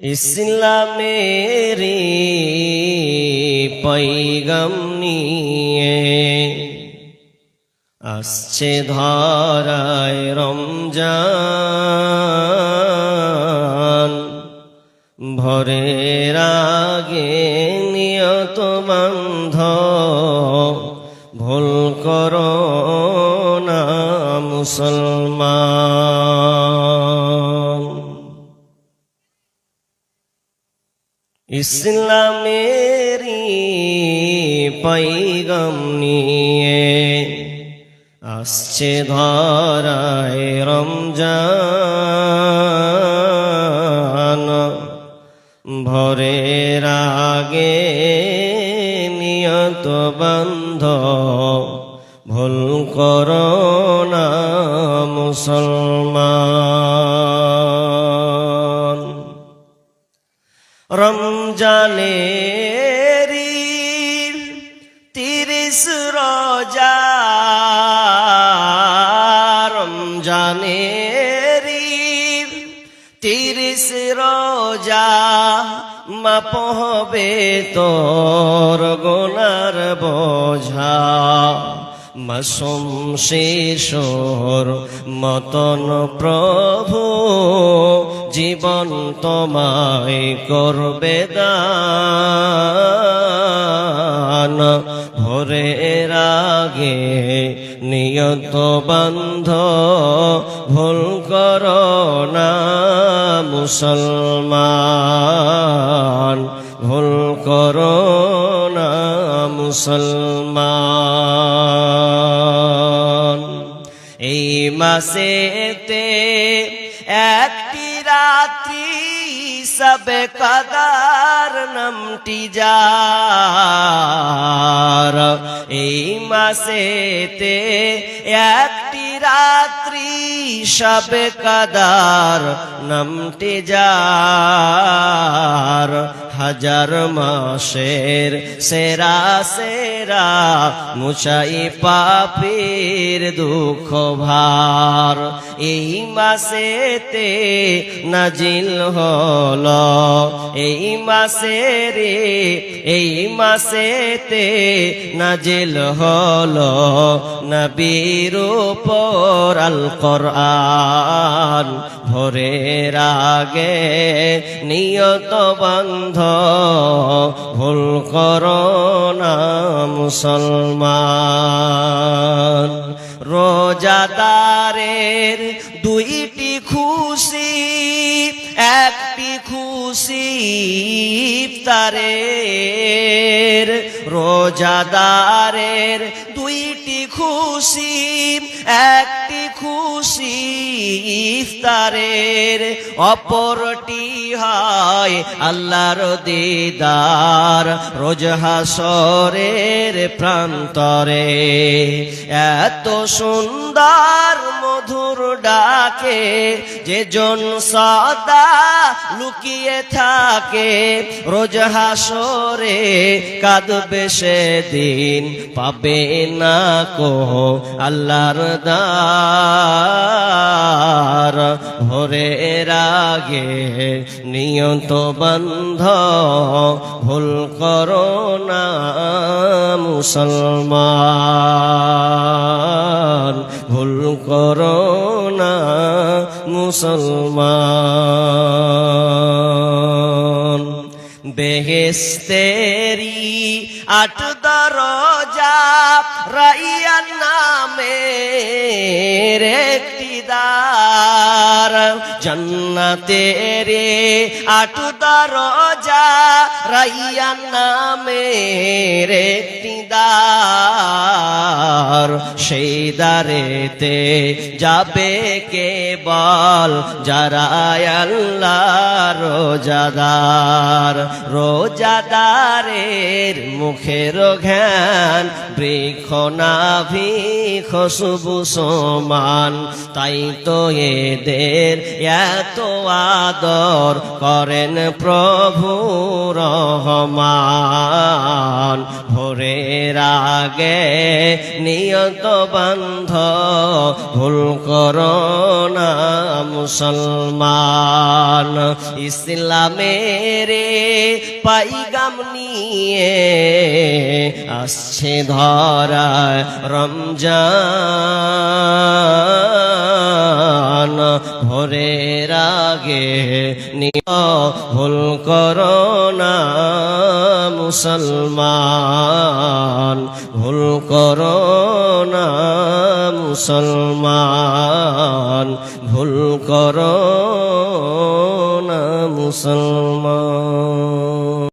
ইসলামেরি পয়গাম নিয়ে আসছে ধরায় রমজান। ভোরের আগে নিয়ত বান্ধ, ভুল করো না মুসলমান। ইসলামেরি পয়গাম নিয়ে আসছে ধরায় রমজান। ভোরের আগে নিয়ত বান্ধ, ভুল করো না মুসলমান। রমজানেরি 30 রোজা, রমজানেরি 30 রোজা, মাপ হবে তোর গুনার বোঝা। মাসুম শিশুর মতন প্রভু জীবন তোমায় করবে দান। ভোরের আগে নিয়ত বান্ধ, ভুল করো না মুসলমান। ভুল করো না মুসলমান। এই মাসেতে একটি রাত্রি সবে কদর নামটি যার। এই মাসেতে একটি রাত্রি সবে কদর নামটি যার। হাজার মাসের সেরা সেরা মুছাই পাপের দুঃখ ভার। এই মাসেতে নাজিল হলো, এই মাসেরে এই মাসেতে নাজিল হলো নবীর উপর আল কোরআন। ভোরের আগে নিয়ত বান্ধ, ভুল করো না মুসলমান। রোজাদারের দুইটি খুশি, একটি খুশি ইফতারের। রোজাদারের দুইটি খুশি, একটি খুশি ইফতারের। অপরটি হয় আল্লাহর দিদার রোজ হাসরের প্রান্তরে। এত সুন্দর মধুর ডাকে যে জন সদা লুকিয়ে থাকে, রোজ হাসরে কাঁদবে সেদিন, পাবে না কো আল্লাহর দার। ভোরের আগে নিয়ত বান্ধ, ভুল করো না মুসলমান। ভুল করো না মুসলমান। বেহেশতেরি 8 দরজা, রাইয়ান নামের একটি দ্বার। জান্নাতের 8 দরজা, রাইয়ান নামের একটি দ্বার। সেই দ্বারেতে যাবে কেবল যারা আল্লাহর রোজাদার। রোজাদারের মুখ মুখের ঘ্যান বৃক্ষ নাভি খুশবু সমান, তাই তো এদের এত আদর করেন প্রভু রহমান। ভোরের আগে নিয়ত বান্ধ ভুল করো না মুসলমান। ইসলামের পাইগাম নিয়ে আসছে ধরায় রমজান। ভোরের আগে ভুল করো না মুসলমান, ভুল করো না মুসলমান, ভুল করো না মুসলমান।